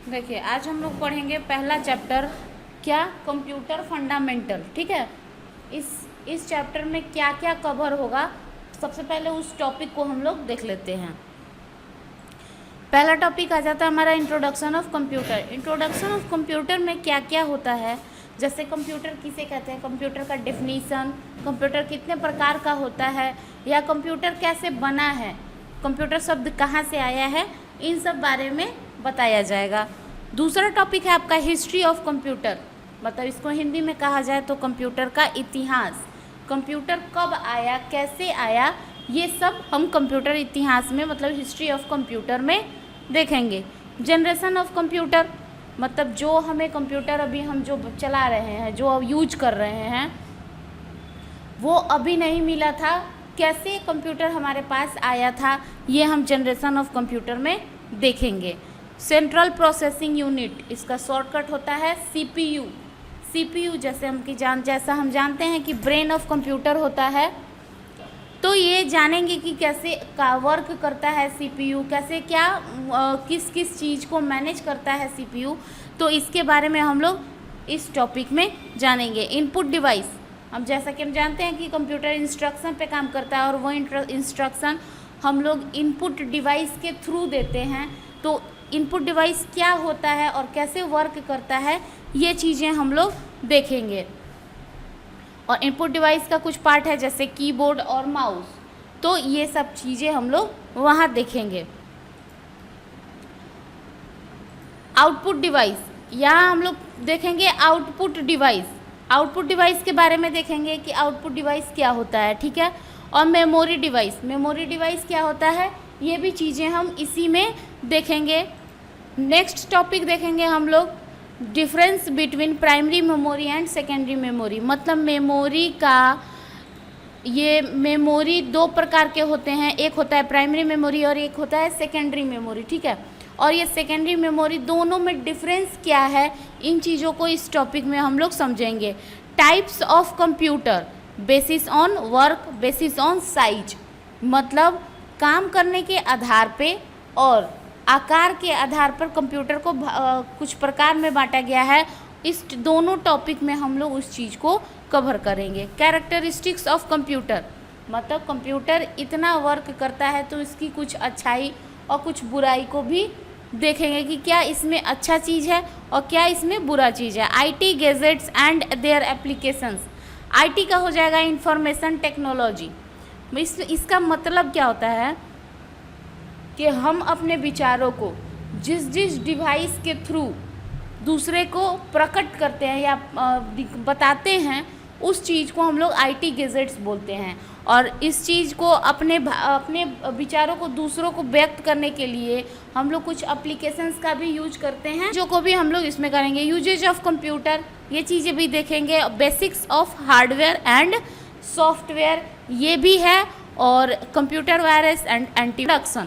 देखिए आज हम लोग पढ़ेंगे पहला चैप्टर, क्या कंप्यूटर फंडामेंटल। ठीक है, इस चैप्टर में क्या क्या कवर होगा, सबसे पहले उस टॉपिक को हम लोग देख लेते हैं। पहला टॉपिक आ जाता है हमारा introduction of computer. Introduction of computer में क्या क्या होता है, जैसे कंप्यूटर किसे कहते हैं, कंप्यूटर का डेफिनीशन, कंप्यूटर कितने प्रकार का होता है, या कंप्यूटर कैसे बना है, कंप्यूटर शब्द कहाँ से आया है, इन सब बारे में बताया जाएगा। दूसरा टॉपिक है आपका हिस्ट्री ऑफ कंप्यूटर, मतलब इसको हिंदी में कहा जाए तो कंप्यूटर का इतिहास। कंप्यूटर कब आया, कैसे आया, ये सब हम कंप्यूटर इतिहास में मतलब हिस्ट्री ऑफ कंप्यूटर में देखेंगे। जनरेशन ऑफ कंप्यूटर, मतलब जो हमें कंप्यूटर अभी हम जो चला रहे हैं, जो अब यूज कर रहे हैं, वो अभी नहीं मिला था, कैसे कंप्यूटर हमारे पास आया था, ये हम जनरेशन ऑफ कंप्यूटर में देखेंगे। सेंट्रल प्रोसेसिंग यूनिट, इसका शॉर्टकट होता है सीपीयू। सीपीयू जैसे हम जानते हैं कि ब्रेन ऑफ कंप्यूटर होता है, तो ये जानेंगे कि कैसे का वर्क करता है सीपीयू, कैसे क्या किस किस चीज़ को मैनेज करता है सीपीयू, तो इसके बारे में हम लोग इस टॉपिक में जानेंगे। इनपुट डिवाइस, हम जैसा कि हम जानते हैं कि कंप्यूटर इंस्ट्रक्शन पे काम करता है और वो इंस्ट्रक्शन हम लोग इनपुट डिवाइस के थ्रू देते हैं, तो इनपुट डिवाइस क्या होता है और कैसे वर्क करता है, ये चीज़ें हम लोग देखेंगे। और इनपुट डिवाइस का कुछ पार्ट है जैसे कीबोर्ड और माउस, तो ये सब चीज़ें हम लोग वहाँ देखेंगे। आउटपुट डिवाइस, यहाँ हम लोग देखेंगे आउटपुट डिवाइस। आउटपुट डिवाइस के बारे में देखेंगे कि आउटपुट डिवाइस क्या होता है, ठीक है। और मेमोरी डिवाइस, मेमोरी डिवाइस क्या होता है, ये भी चीज़ें हम इसी में देखेंगे। नेक्स्ट टॉपिक देखेंगे हम लोग difference between primary memory and secondary memory, मतलब मेमोरी का, ये मेमोरी दो प्रकार के होते हैं, एक होता है प्राइमरी मेमोरी और एक होता है सेकेंडरी मेमोरी, ठीक है। और ये सेकेंडरी मेमोरी दोनों में डिफरेंस क्या है, इन चीज़ों को इस टॉपिक में हम लोग समझेंगे। Types of computer, basis on work, basis on size, मतलब काम करने के आधार पे और आकार के आधार पर कंप्यूटर को कुछ प्रकार में बांटा गया है। इस दोनों टॉपिक में हम लोग उस चीज़ को कवर करेंगे। कैरेक्टरिस्टिक्स ऑफ कंप्यूटर, मतलब कंप्यूटर इतना वर्क करता है तो इसकी कुछ अच्छाई और कुछ बुराई को भी देखेंगे कि क्या इसमें अच्छा चीज़ है और क्या इसमें बुरा चीज़ है। IT gadgets and their applications, IT का हो जाएगा इंफॉर्मेशन टेक्नोलॉजी। इसका मतलब क्या होता है कि हम अपने विचारों को जिस जिस डिवाइस के थ्रू दूसरे को प्रकट करते हैं या बताते हैं, उस चीज़ को हम लोग आईटी गैजेट्स बोलते हैं। और इस चीज़ को अपने विचारों को दूसरों को व्यक्त करने के लिए हम लोग कुछ एप्लीकेशंस का भी यूज करते हैं, जो को भी हम लोग इसमें करेंगे। यूजेज ऑफ कंप्यूटर, ये चीज़ें भी देखेंगे। Basics of hardware and software, ये भी है। और computer virus and antivirus.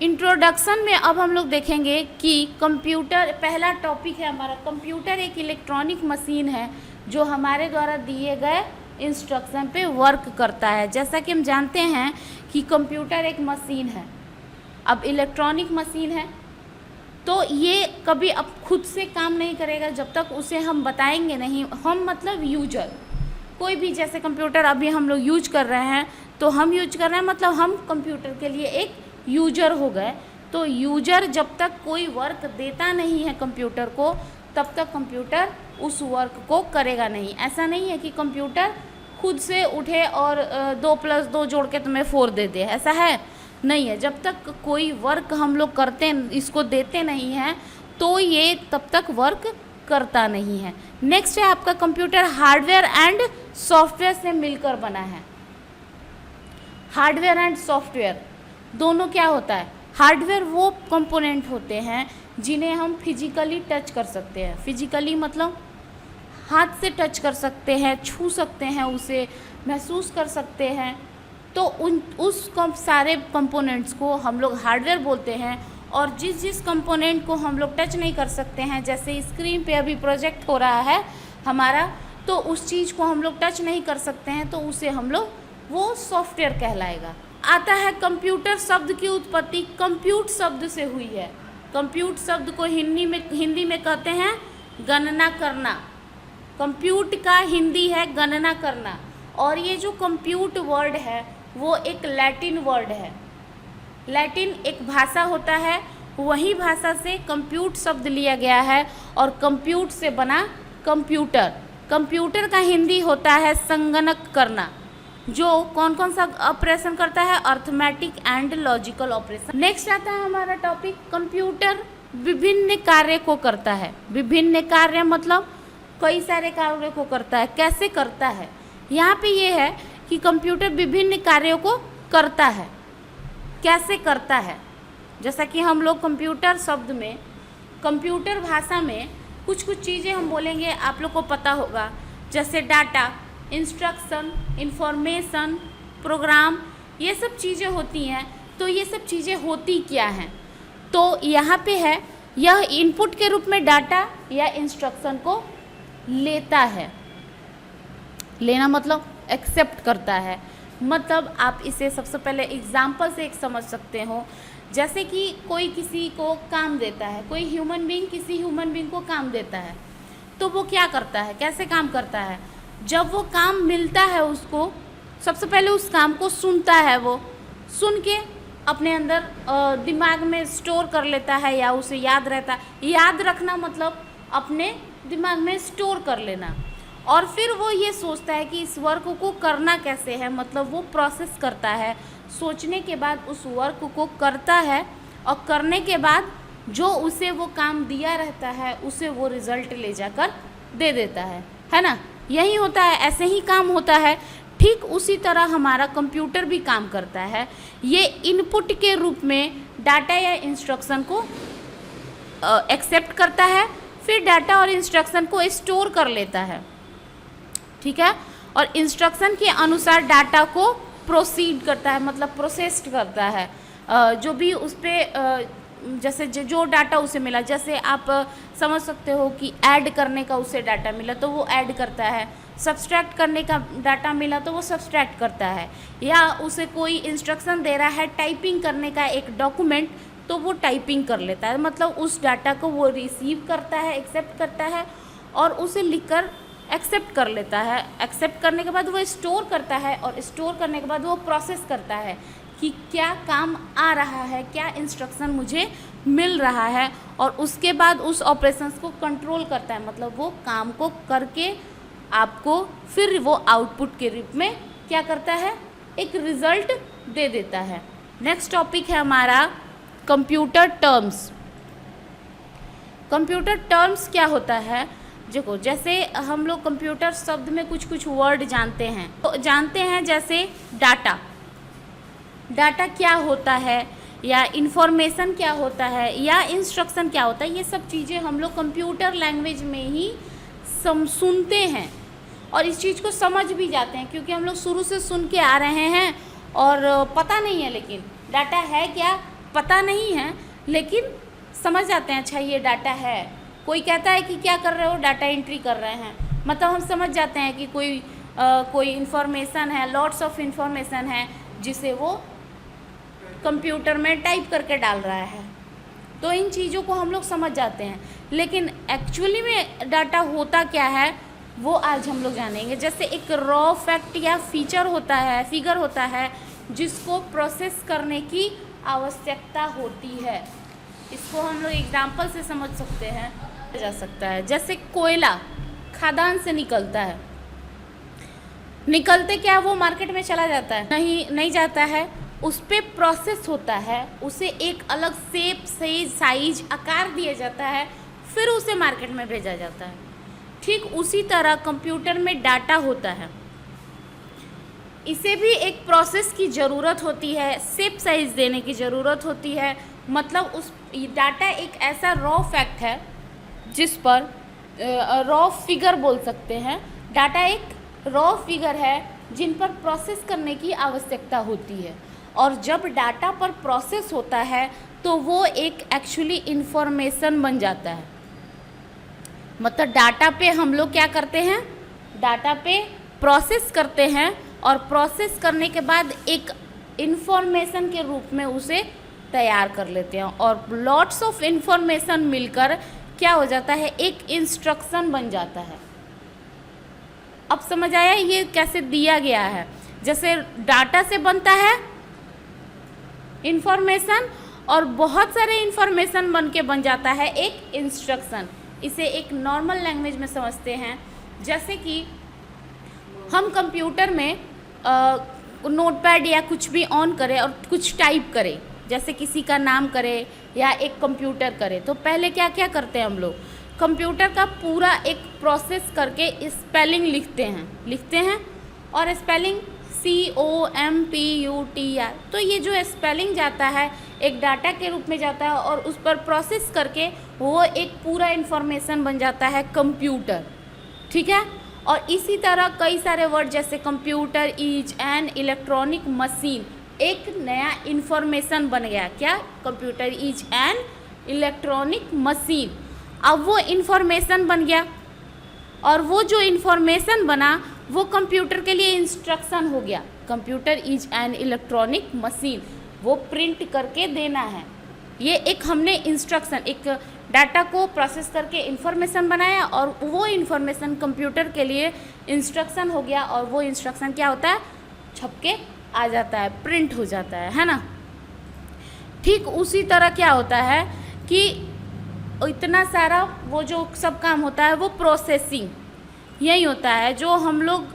Introduction में अब हम लोग देखेंगे कि कंप्यूटर, पहला टॉपिक है हमारा, कंप्यूटर एक इलेक्ट्रॉनिक मशीन है जो हमारे द्वारा दिए गए इंस्ट्रक्शन पे वर्क करता है। जैसा कि हम जानते हैं कि कंप्यूटर एक मशीन है, अब इलेक्ट्रॉनिक मशीन है, तो ये कभी अब खुद से काम नहीं करेगा जब तक उसे हम बताएंगे नहीं। हम मतलब यूजर, कोई भी, जैसे कंप्यूटर अभी हम लोग यूज कर रहे हैं, तो हम यूज कर रहे हैं मतलब हम कंप्यूटर के लिए एक यूजर हो गए। तो यूजर जब तक कोई वर्क देता नहीं है कंप्यूटर को, तब तक कंप्यूटर उस वर्क को करेगा नहीं। ऐसा नहीं है कि कंप्यूटर खुद से उठे और 2+2 जोड़ के तुम्हें 4 दे दे, ऐसा है नहीं है। जब तक कोई वर्क हम लोग करते, इसको देते नहीं हैं, तो ये तब तक वर्क करता नहीं है। नेक्स्ट है आपका कंप्यूटर हार्डवेयर एंड सॉफ्टवेयर से मिलकर बना है। हार्डवेयर एंड सॉफ्टवेयर दोनों क्या होता है, हार्डवेयर वो कंपोनेंट होते हैं जिन्हें हम फिजिकली टच कर सकते हैं। फिजिकली मतलब हाथ से टच कर सकते हैं, छू सकते हैं, उसे महसूस कर सकते हैं, तो उस सारे कंपोनेंट्स को हम लोग हार्डवेयर बोलते हैं। और जिस जिस कंपोनेंट को हम लोग टच नहीं कर सकते हैं, जैसे स्क्रीन पे अभी प्रोजेक्ट हो रहा है हमारा, तो उस चीज़ को हम लोग टच नहीं कर सकते हैं, तो उसे हम लोग, वो सॉफ्टवेयर कहलाएगा। आता है कंप्यूटर शब्द की उत्पत्ति कंप्यूट शब्द से हुई है। कंप्यूट शब्द को हिंदी में कहते हैं गणना करना। कंप्यूट का हिंदी है गणना करना। और ये जो कंप्यूट वर्ड है वो एक लैटिन वर्ड है। लैटिन एक भाषा होता है, वही भाषा से कंप्यूट शब्द लिया गया है और कंप्यूट से बना कंप्यूटर। कंप्यूटर का हिंदी होता है संगणक करना, जो कौन कौन सा ऑपरेशन करता है, arithmetic and logical operation. Next आता है हमारा टॉपिक, कंप्यूटर विभिन्न कार्य को करता है। विभिन्न कार्य मतलब कई सारे कार्यों को करता है। कैसे करता है, यहाँ पे ये है कि कंप्यूटर विभिन्न कार्यों को करता है। कैसे करता है, जैसा कि हम लोग कंप्यूटर शब्द में, कंप्यूटर भाषा में कुछ चीज़ें हम बोलेंगे, आप लोग को पता होगा, जैसे डाटा, इंस्ट्रक्शन, इंफॉर्मेशन, प्रोग्राम, ये सब चीज़ें होती हैं। तो ये सब चीज़ें होती क्या हैं, तो यहाँ पे है, यह इनपुट के रूप में डाटा या इंस्ट्रक्शन को लेता है। लेना मतलब एक्सेप्ट करता है। मतलब आप इसे सबसे पहले एग्जाम्पल से एक समझ सकते हो, जैसे कि कोई किसी को काम देता है, कोई ह्यूमन बीइंग किसी ह्यूमन बीइंग को काम देता है, तो वो क्या करता है, कैसे काम करता है। जब वो काम मिलता है उसको, सबसे पहले उस काम को सुनता है, वो सुन के अपने अंदर दिमाग में स्टोर कर लेता है या उसे याद रहता है। याद रखना मतलब अपने दिमाग में स्टोर कर लेना। और फिर वो ये सोचता है कि इस वर्क को करना कैसे है, मतलब वो प्रोसेस करता है। सोचने के बाद उस वर्क को करता है और करने के बाद जो उसे वो काम दिया रहता है उसे वो रिज़ल्ट ले जाकर दे देता है ना। यही होता है, ऐसे ही काम होता है। ठीक उसी तरह हमारा कंप्यूटर भी काम करता है। ये इनपुट के रूप में डाटा या इंस्ट्रक्शन को एक्सेप्ट करता है, फिर डाटा और इंस्ट्रक्शन को स्टोर कर लेता है, ठीक है। और इंस्ट्रक्शन के अनुसार डाटा को प्रोसीड करता है, मतलब प्रोसेस्ड करता है। जो भी उस पर जैसे जो डाटा उसे मिला, जैसे आप समझ सकते हो कि ऐड करने का उसे डाटा मिला तो वो ऐड करता है, सब्सट्रैक्ट करने का डाटा मिला तो वो सब्सट्रैक्ट करता है, या उसे कोई इंस्ट्रक्शन दे रहा है टाइपिंग करने का एक डॉक्यूमेंट, तो वो टाइपिंग कर लेता है। मतलब उस डाटा को वो रिसीव करता है, एक्सेप्ट करता है और उसे लिखकर एक्सेप्ट कर लेता है। एक्सेप्ट करने के बाद वो स्टोर करता है और स्टोर करने के बाद वो प्रोसेस करता है कि क्या काम आ रहा है, क्या इंस्ट्रक्शन मुझे मिल रहा है, और उसके बाद उस ऑपरेशंस को कंट्रोल करता है। मतलब वो काम को करके आपको फिर वो आउटपुट के रूप में क्या करता है, एक रिज़ल्ट दे देता है। नेक्स्ट टॉपिक है हमारा कंप्यूटर टर्म्स। कंप्यूटर टर्म्स क्या होता है, देखो जैसे हम लोग कंप्यूटर शब्द में कुछ वर्ड जानते हैं, तो जानते हैं जैसे डाटा, डाटा क्या होता है, या इंफॉर्मेशन क्या होता है, या इंस्ट्रक्शन क्या होता है। ये सब चीज़ें हम लोग कंप्यूटर लैंग्वेज में ही सुनते हैं और इस चीज़ को समझ भी जाते हैं, क्योंकि हम लोग शुरू से सुन के आ रहे हैं और पता नहीं है, लेकिन डाटा है क्या पता नहीं है, लेकिन समझ जाते हैं अच्छा ये डाटा है। कोई कहता है कि क्या कर रहे हो, डाटा एंट्री कर रहे हैं, मतलब हम समझ जाते हैं कि कोई इन्फॉर्मेशन है, लॉट्स ऑफ इन्फॉर्मेशन है जिसे वो कंप्यूटर में टाइप करके डाल रहा है। तो इन चीज़ों को हम लोग समझ जाते हैं, लेकिन एक्चुअली में डाटा होता क्या है वो आज हम लोग जानेंगे। जैसे एक रॉ फैक्ट या फीचर होता है, फिगर होता है, जिसको प्रोसेस करने की आवश्यकता होती है। इसको हम लोग एग्जाम्पल से समझ सकते हैं, जा सकता है। जैसे कोयला खदान से निकलता है, निकलते क्या वो मार्केट में चला जाता है, नहीं जाता है, उस पर प्रोसेस होता है, उसे एक अलग शेप से साइज आकार दिया जाता है, फिर उसे मार्केट में भेजा जाता है। ठीक उसी तरह कंप्यूटर में डाटा होता है, इसे भी एक प्रोसेस की ज़रूरत होती है, शेप साइज देने की ज़रूरत होती है। मतलब उस डाटा एक ऐसा रॉ फैक्ट है जिस पर रॉ फिगर बोल सकते हैं। डाटा एक रॉ फिगर है जिन पर प्रोसेस करने की आवश्यकता होती है, और जब डाटा पर प्रोसेस होता है तो वो एक एक्चुअली इन्फॉर्मेशन बन जाता है। मतलब डाटा पे हम लोग क्या करते हैं, डाटा पे प्रोसेस करते हैं और प्रोसेस करने के बाद एक इन्फॉर्मेशन के रूप में उसे तैयार कर लेते हैं और लॉट्स ऑफ इंफॉर्मेशन मिलकर क्या हो जाता है, एक इंस्ट्रक्शन बन जाता है। अब समझ आया ये कैसे दिया गया है। जैसे डाटा से बनता है इंफॉर्मेशन और बहुत सारे इंफॉर्मेशन बन के बन जाता है एक इंस्ट्रक्शन। इसे एक नॉर्मल लैंग्वेज में समझते हैं। जैसे कि हम कंप्यूटर में नोटपैड या कुछ भी ऑन करें और कुछ टाइप करें, जैसे किसी का नाम करें या एक कंप्यूटर करें, तो पहले क्या क्या करते हैं हम लोग, कंप्यूटर का पूरा एक प्रोसेस करके स्पेलिंग लिखते हैं और स्पेलिंग COMPUTR। तो ये जो स्पेलिंग जाता है एक डाटा के रूप में जाता है और उस पर प्रोसेस करके वो एक पूरा इन्फॉर्मेशन बन जाता है कंप्यूटर, ठीक है। और इसी तरह कई सारे वर्ड जैसे computer is an electronic machine, एक नया इन्फॉर्मेशन बन गया। क्या? Computer is an electronic machine. अब वो इन्फॉर्मेशन बन गया और वो जो इन्फॉर्मेशन बना वो कंप्यूटर के लिए इंस्ट्रक्शन हो गया। Computer is an electronic machine, वो प्रिंट करके देना है। ये एक हमने इंस्ट्रक्शन, एक डाटा को प्रोसेस करके इंफॉर्मेशन बनाया और वो इंफॉर्मेशन कंप्यूटर के लिए इंस्ट्रक्शन हो गया और वो इंस्ट्रक्शन क्या होता है, छप के आ जाता है, प्रिंट हो जाता है ना। ठीक उसी तरह क्या होता है कि इतना सारा वो जो सब काम होता है वो प्रोसेसिंग यही होता है। जो हम लोग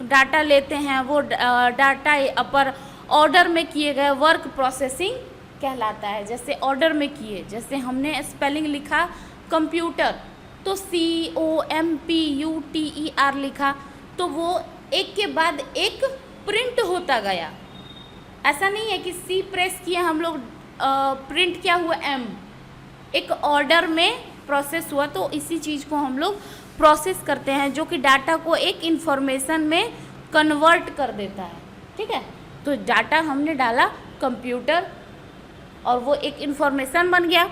डाटा लेते हैं वो डाटा अपर ऑर्डर में किए गए वर्क प्रोसेसिंग कहलाता है। जैसे ऑर्डर में किए, जैसे हमने स्पेलिंग लिखा कंप्यूटर तो COMPUTER लिखा, तो वो एक के बाद एक प्रिंट होता गया। ऐसा नहीं है कि C प्रेस किया हम लोग प्रिंट क्या हुआ M, एक ऑर्डर में प्रोसेस हुआ। तो इसी चीज़ को हम लोग प्रोसेस करते हैं जो कि डाटा को एक इंफॉर्मेशन में कन्वर्ट कर देता है, ठीक है। तो डाटा हमने डाला कंप्यूटर और वो एक इंफॉर्मेशन बन गया।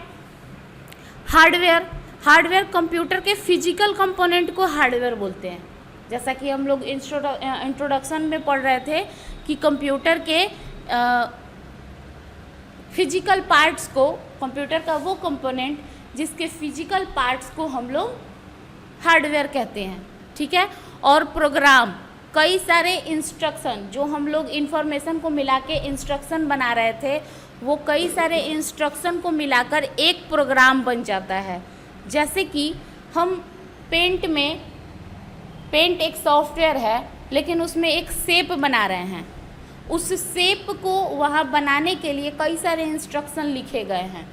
हार्डवेयर कंप्यूटर के फिजिकल कंपोनेंट को हार्डवेयर बोलते हैं। जैसा कि हम लोग इंट्रोडक्शन में पढ़ रहे थे कि कंप्यूटर के फिजिकल पार्ट्स को, कंप्यूटर का वो कंपोनेंट जिसके फिजिकल पार्ट्स को हम लोग हार्डवेयर कहते हैं, ठीक है। और प्रोग्राम, कई सारे इंस्ट्रक्शन जो हम लोग इंफॉर्मेशन को मिला के इंस्ट्रक्शन बना रहे थे, वो कई सारे इंस्ट्रक्शन को मिलाकर एक प्रोग्राम बन जाता है। जैसे कि हम पेंट एक सॉफ्टवेयर है लेकिन उसमें एक शेप बना रहे हैं, उस शेप को वहाँ बनाने के लिए कई सारे इंस्ट्रक्शन लिखे गए हैं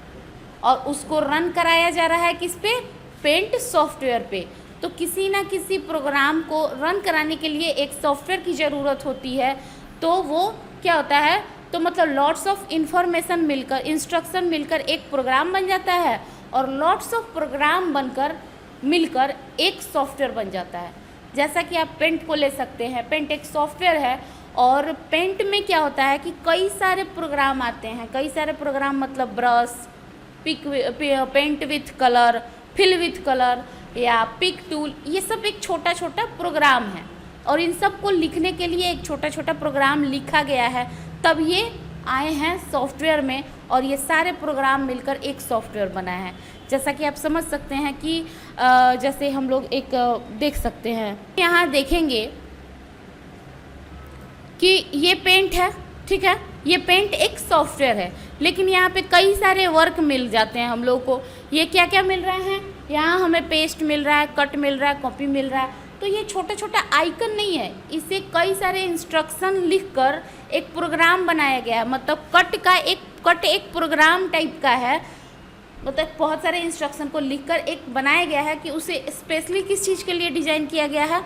और उसको रन कराया जा रहा है किस पे, पेंट सॉफ्टवेयर पे। तो किसी ना किसी प्रोग्राम को रन कराने के लिए एक सॉफ्टवेयर की ज़रूरत होती है। तो वो क्या होता है, तो मतलब लॉट्स ऑफ इंफॉर्मेशन मिलकर, इंस्ट्रक्शन मिलकर एक प्रोग्राम बन जाता है और लॉट्स ऑफ प्रोग्राम मिलकर एक सॉफ्टवेयर बन जाता है। जैसा कि आप पेंट को ले सकते हैं, पेंट एक सॉफ्टवेयर है और पेंट में क्या होता है कि कई सारे प्रोग्राम आते हैं। कई सारे प्रोग्राम मतलब brush, paint with colour, fill with colour या पिक टूल, ये सब एक छोटा छोटा प्रोग्राम है और इन सब को लिखने के लिए एक छोटा छोटा प्रोग्राम लिखा गया है, तब ये आए हैं सॉफ्टवेयर में और ये सारे प्रोग्राम मिलकर एक सॉफ्टवेयर बना है। जैसा कि आप समझ सकते हैं कि जैसे हम लोग एक देख सकते हैं, यहाँ देखेंगे कि ये पेंट है, ठीक है। ये पेंट एक सॉफ्टवेयर है लेकिन यहाँ पे कई सारे वर्क मिल जाते हैं हम लोग को। ये क्या क्या मिल रहे हैं, यहाँ हमें पेस्ट मिल रहा है, कट मिल रहा है, कॉपी मिल रहा है। तो ये छोटा छोटा आइकन नहीं है, इसे कई सारे इंस्ट्रक्शन लिखकर एक प्रोग्राम बनाया गया है। मतलब कट एक प्रोग्राम टाइप का है, मतलब बहुत सारे इंस्ट्रक्शन को लिखकर एक बनाया गया है कि उसे स्पेशली किस चीज़ के लिए डिज़ाइन किया गया है,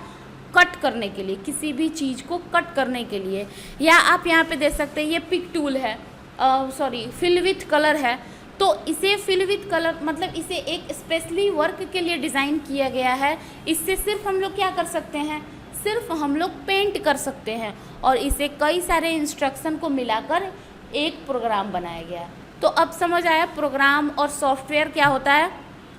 कट करने के लिए, किसी भी चीज़ को कट करने के लिए। या आप यहाँ पे देख सकते हैं ये पिक टूल है, फिल विथ कलर है। तो इसे फिल विथ कलर मतलब इसे एक स्पेशली वर्क के लिए डिज़ाइन किया गया है। इससे सिर्फ हम लोग क्या कर सकते हैं, सिर्फ हम लोग पेंट कर सकते हैं और इसे कई सारे इंस्ट्रक्शन को मिलाकर एक प्रोग्राम बनाया गया। तो अब समझ आया प्रोग्राम और सॉफ्टवेयर क्या होता है।